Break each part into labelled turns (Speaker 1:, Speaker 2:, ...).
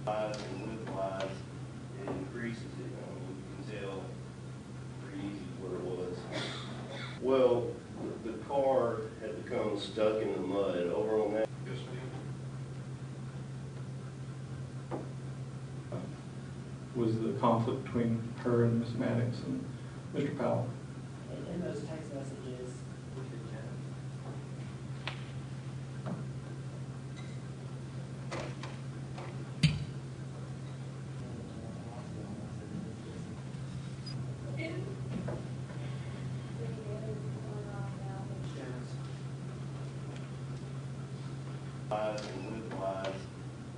Speaker 1: And width-wise, it increases it. You can tell pretty easy where it was. Well, the car had become stuck in the mud over on that.
Speaker 2: Yes, ma'am.
Speaker 3: Was the conflict between her and Ms. Maddox and Mr. Powell?
Speaker 4: In those text messages,
Speaker 1: And width-wise,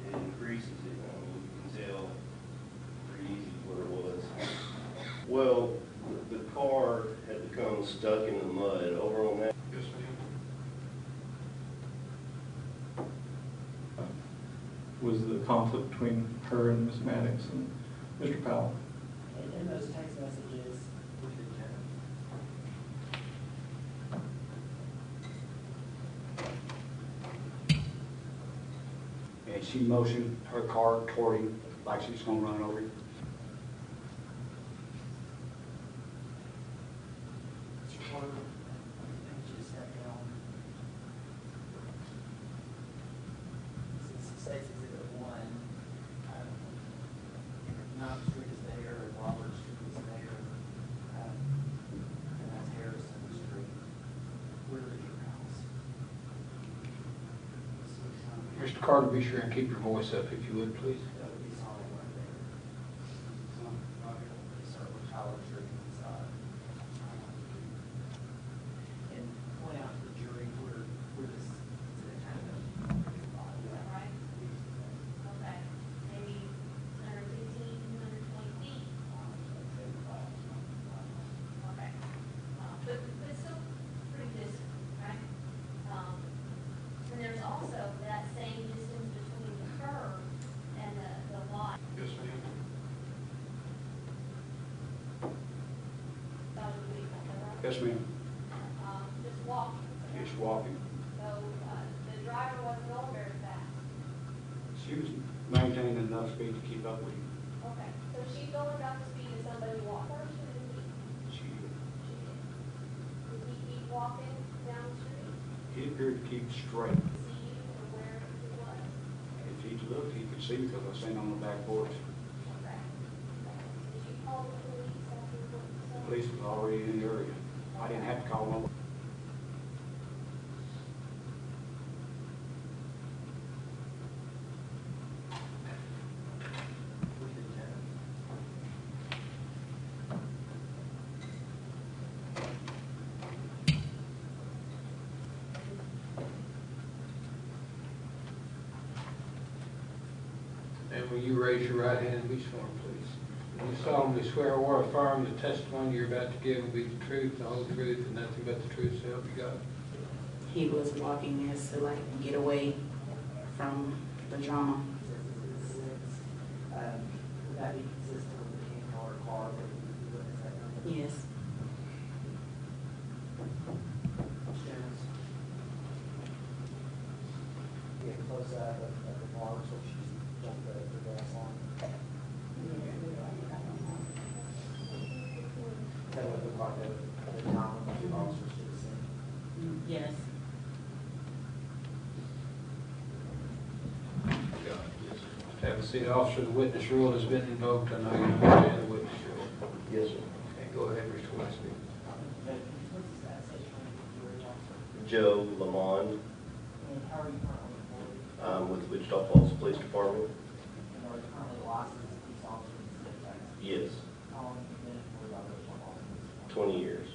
Speaker 1: it increases it. You can tell pretty easy where it was. Well, the car had become stuck in the mud over on that.
Speaker 2: Yes, ma'am.
Speaker 3: Was the conflict between her and Ms. Maddox and Mr. Powell?
Speaker 4: in those text messages,
Speaker 5: And she motioned her car toward him like she was going to run over him.
Speaker 4: States Exhibit 1, Mount Street is there, and Robert Street is there, and that's Harrison Street. Where is your house?
Speaker 5: Mr. Carter, be sure and keep your voice up if you would, please.
Speaker 4: That would be solid right there. Start with Tyler Street inside. And point out to the jury where this is kind of.
Speaker 6: Right? Okay, maybe 115, 120 feet. Okay. But still pretty distant, right? And there's also that same distance between the curb and the lot.
Speaker 2: Yes, ma'am.
Speaker 5: Yes, ma'am.
Speaker 6: Just walking.
Speaker 5: Just walking.
Speaker 6: So, the driver wasn't going very fast.
Speaker 5: She was maintaining enough speed to keep up with him.
Speaker 6: Okay, so she's going about the speed of somebody walking, or should it be?
Speaker 5: She,
Speaker 6: She did. Did he keep walking down the street?
Speaker 5: he appeared to keep straight.
Speaker 6: See you or where he was?
Speaker 5: If he looked, he could see because I seen on the back porch.
Speaker 6: Okay. Did you call the police after what you saw?
Speaker 5: Police was already in the area. I didn't have to call them.
Speaker 7: And will you raise your right hand and be sworn, please? You solemnly swear or affirm the testimony you're about to give will be the truth, the whole truth, and nothing but the truth, so help you God.
Speaker 8: He was walking as to like get away from the drama.
Speaker 4: Would that be consistent with the King-Color car that you witnessed that number?
Speaker 8: Yes.
Speaker 4: Jones. Get close up at the bar so she's jumped the gas on. That would look like the time when the officers should have seen.
Speaker 8: Yes.
Speaker 7: Have a seat, officer. The witness rule has been invoked. I know you understand the witness rule.
Speaker 1: Yes, sir.
Speaker 7: Okay, go ahead, Mr. Wesley.
Speaker 1: Joe Lamond.
Speaker 4: And how are you currently employed?
Speaker 1: I'm with Wichita Falls Police Department.
Speaker 4: And are you currently licensed police officer in the state of Texas?
Speaker 1: Yes,
Speaker 4: How long have you been employed by Wichita Falls Police Department?
Speaker 1: 20 years.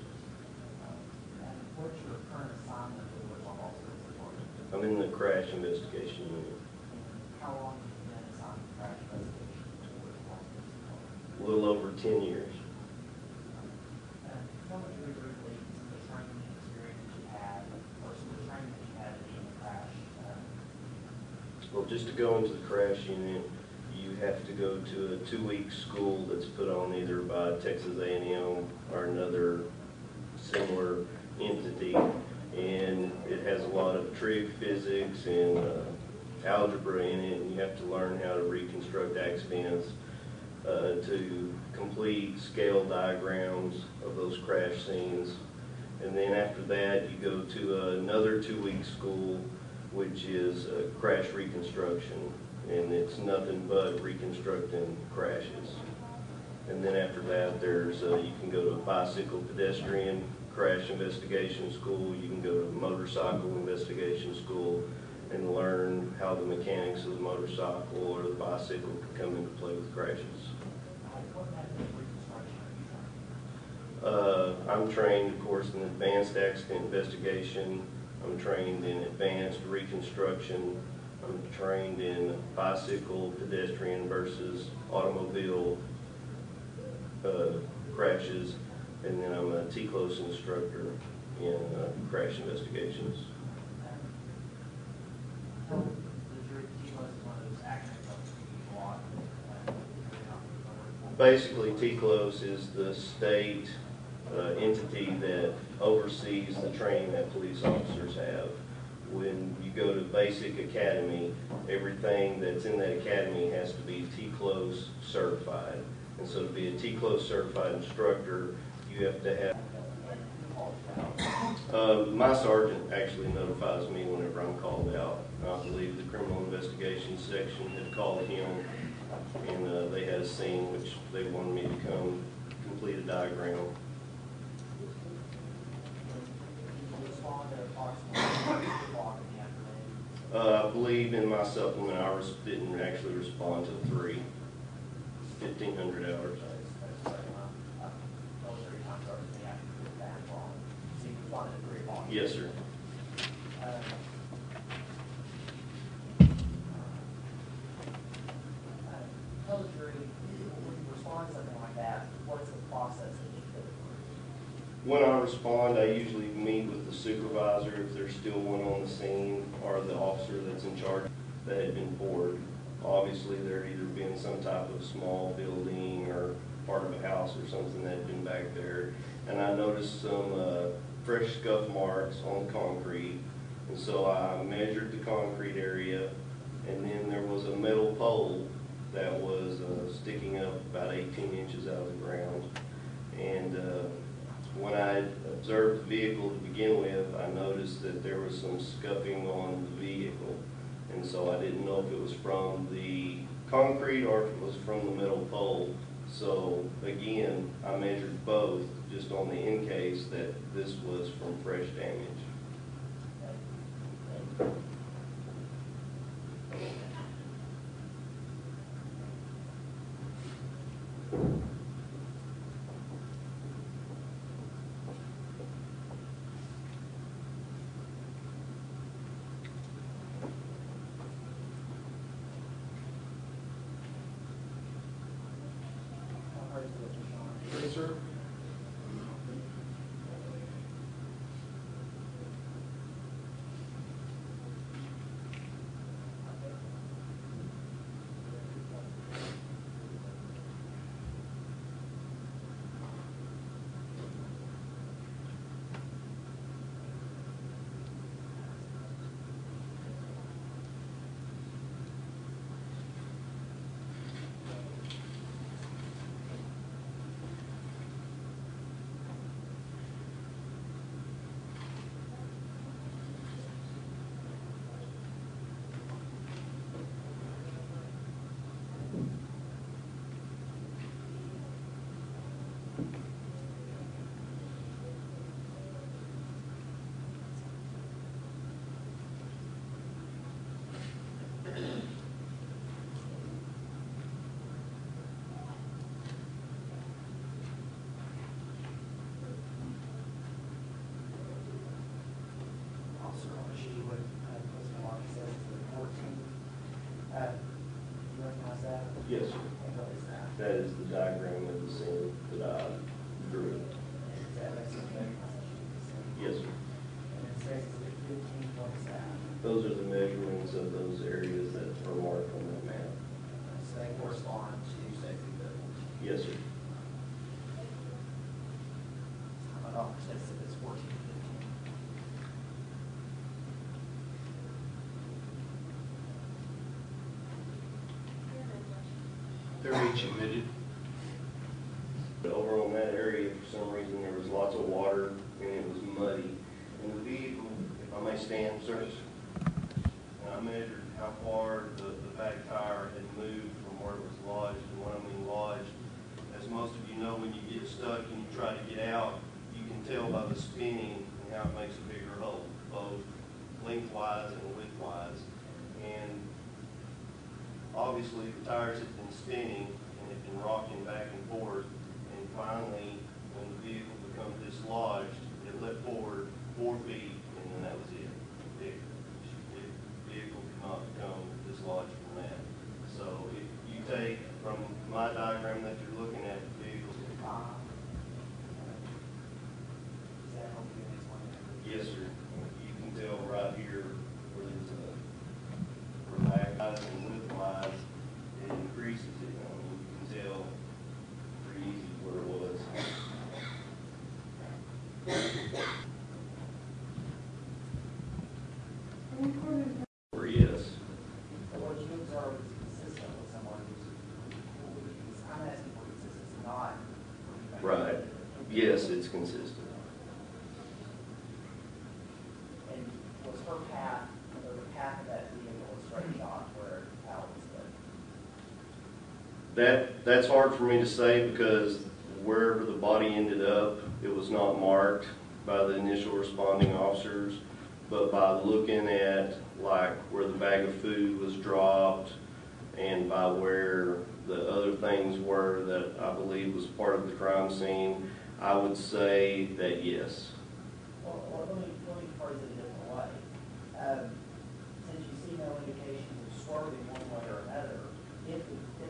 Speaker 4: And what's your current assignment with Wichita Falls Police Department?
Speaker 1: I'm in the crash investigation unit.
Speaker 4: And how long have you been assigned to crash investigation to Wichita Falls Police Department?
Speaker 1: A little over 10 years.
Speaker 4: Tell me very briefly some of the training and experience that you had, or some of the training that you had in the crash.
Speaker 1: Well, just to go into the crash unit, you have to go to a 2-week school that's put on either by Texas A&M or another similar entity. And it has a lot of trig physics and algebra in it, and you have to learn how to reconstruct accidents, to complete scale diagrams of those crash scenes. And then after that, you go to another 2-week school, which is crash reconstruction, and it's nothing but reconstructing crashes. And then after that, there's you can go to bicycle pedestrian crash investigation school, you can go to motorcycle investigation school and learn how the mechanics of the motorcycle or the bicycle can come into play with crashes.
Speaker 4: What method of reconstruction are you trained?
Speaker 1: I'm trained, of course, in advanced accident investigation. I'm trained in advanced reconstruction. I'm trained in bicycle pedestrian versus automobile crashes, and then I'm a T-close instructor in crash investigations.
Speaker 4: The jury T-close is one of those actions that you want.
Speaker 1: Basically, T-close is the state entity that oversees the training that police officers have. When you go to basic academy, everything that's in that academy has to be T-close certified. And so to be a T-close certified instructor, you have to have, my sergeant actually notifies me whenever I'm called out. I believe the criminal investigation section had called him, and they had a scene which they wanted me to come complete a diagram. I believe in my supplement I didn't actually respond to 1,500 hours. Yes, sir.
Speaker 4: Tell the jury, when you respond to something like that, what's the process that you go through?
Speaker 1: When I respond, I usually meet with the supervisor if there's still one on the scene, or the officer that's in charge that had been bored. Obviously, there had either been some type of small building or part of a house or something that had been back there. And I noticed some fresh scuff marks on the concrete. And so I measured the concrete area, and then there was a metal pole that was sticking up about 18 inches out of the ground. And when I observed the vehicle to begin with, I noticed that there was some scuffing on the vehicle. And so I didn't know if it was from the concrete or if it was from the metal pole. So again, I measured both just on the in case that this was from fresh damage.
Speaker 3: Yes, sir.
Speaker 4: Officer on the sheet with Mr. Mark says the 14. You recognize that?
Speaker 1: Yes, sir.
Speaker 4: And what is that?
Speaker 1: That is the diagram of the scene that I drew.
Speaker 4: Is that Mexican measurements?
Speaker 1: Yes, sir.
Speaker 4: And it says it's 15, what is that?
Speaker 1: Those are the measurements of those areas that are marked on that map.
Speaker 4: So they correspond to safety buildings.
Speaker 1: Yes, sir.
Speaker 4: How about Officer says it's 14, 15?
Speaker 7: They're each admitted.
Speaker 1: But over on that area, for some reason, there was lots of water and it was muddy. And the vehicle, if I may stand, sir, and I measured how far the back tire had moved from where it was lodged. And when I mean lodged, as most of you know, when you get stuck and you try to get out, you can tell by the spinning and how it makes a bigger hole, both lengthwise and widthwise. And obviously, the tires had been spinning and had been rocking back and forth. And finally, when the vehicle becomes dislodged, it let forward 4 feet, and then that was it. The vehicle could not become dislodged from that. So if you take from my diagram that you're looking at, the vehicle's
Speaker 4: Does that help you explain that?
Speaker 1: yes, sir. You can tell right here where there's a back and widthwise, it increases it. I mean, you can tell pretty easy where it was. Or yes.
Speaker 4: So what you observe is consistent with someone who's, I'm asking for consistency, not.
Speaker 1: Right. Yes, it's consistent.
Speaker 4: And was her path, or the path of that vehicle a straight shot where Al was good?
Speaker 1: That's hard for me to say because wherever the body ended up, it was not marked by the initial responding officers. But by looking at like where the bag of food was dropped and by where the other things were that I believe was part of the crime scene, I would say that yes.
Speaker 4: Well, let me phrase it a different way. Since you see no indications of swerving one way or another, if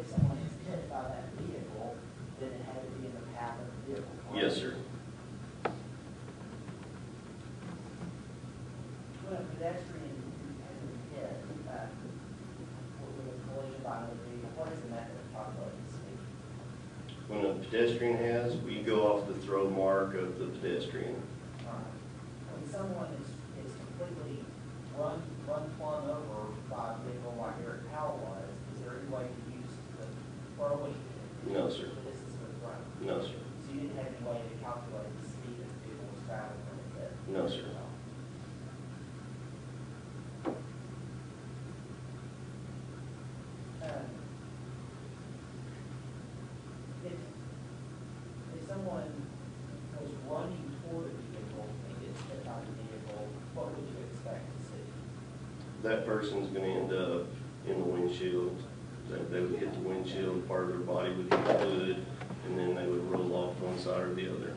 Speaker 4: someone is hit by that vehicle, then it had to be in the path of the vehicle. Correct?
Speaker 1: Yes, sir.
Speaker 4: When a pedestrian has been hit with a collision by another vehicle, what is the method of calculating speed?
Speaker 1: When a pedestrian has, we go off the throw mark of the pedestrian.
Speaker 4: When someone is completely run plumb over by a vehicle like Eric Powell was, is there any way to use the throwing?
Speaker 1: No, sir.
Speaker 4: The distance of the throw?
Speaker 1: No, sir.
Speaker 4: So you didn't have any way to calculate the speed that the vehicle was traveling when it hit?
Speaker 1: No, sir.
Speaker 4: If someone was running toward a vehicle and gets hit by the vehicle, what would you expect to see?
Speaker 1: That person's going to end up in the windshield. They would hit the windshield, part of their body would hit the hood, and then they would roll off one side or the other.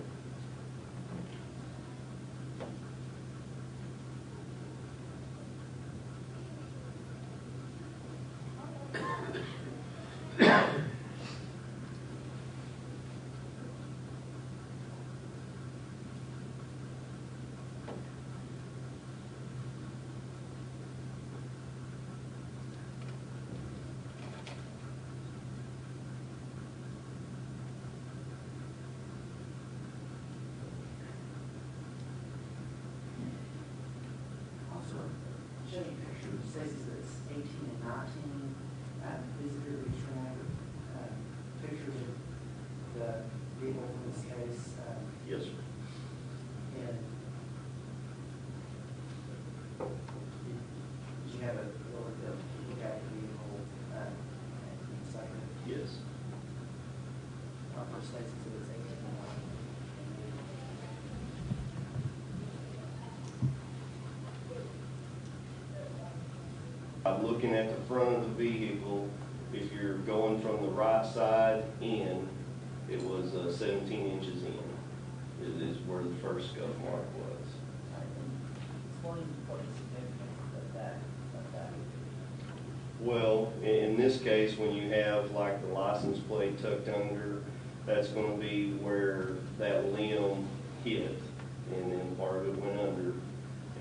Speaker 4: Also, showing pictures, says that it's 18 and 19, visitor retract, pictures of the vehicle in this case,
Speaker 1: Yes, sir.
Speaker 4: and did you have a ability to look at the vehicle, in a second?
Speaker 1: Yes.
Speaker 4: First states that it's 18 and 19.
Speaker 1: I'm looking at the front of the vehicle. If you're going from the right side in, it was 17 inches in. It is where the first scuff mark was.
Speaker 4: Explain what the significance of that would be.
Speaker 1: Well, in this case, when you have like the license plate tucked under, that's going to be where that limb hit, and then part of it went under.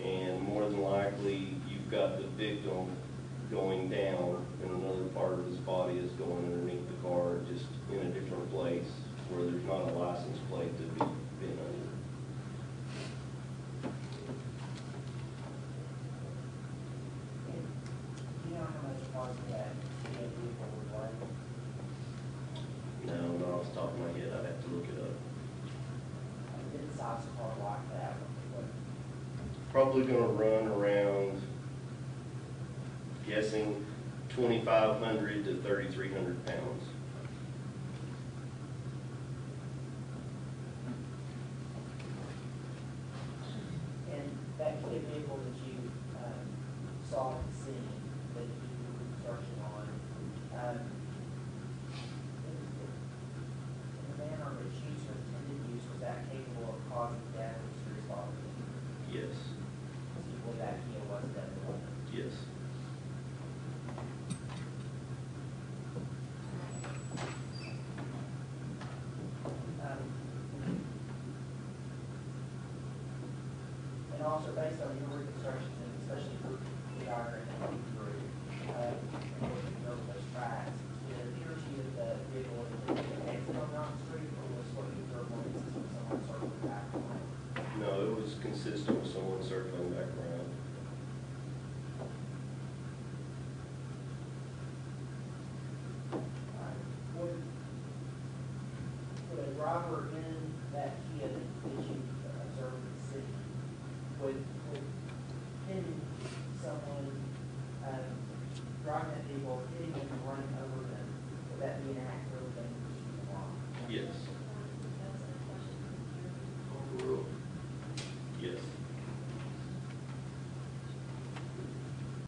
Speaker 1: And more than likely, you've got the victim going down, and another part of his body is going underneath the car, just in a different place where there's not a license plate to be been under.
Speaker 4: Do you know how much part of that vehicle was like?
Speaker 1: probably gonna run around, guessing, 2,500 to 3,300 pounds.
Speaker 4: And that Kia vehicle that you, saw at the scene, that you were searching on, in the manner of its use or intended use, was that capable of causing damage to your body?
Speaker 1: Yes,
Speaker 4: So you believe that Kia was definitely.
Speaker 1: yes.
Speaker 4: And also based on your reconstruction, and especially for the diagram that you drew, and looking over those tracks, it appears to you that the vehicle was exit on Knox Street, or was what you observed on this with someone circling back around?
Speaker 1: No, it was consistent with someone circling back around.
Speaker 4: Would a driver in that Kia that you observed at the city, would hitting someone, driving that vehicle, hitting them and running over them, would that be an act of dangerous use of law?
Speaker 1: Yes.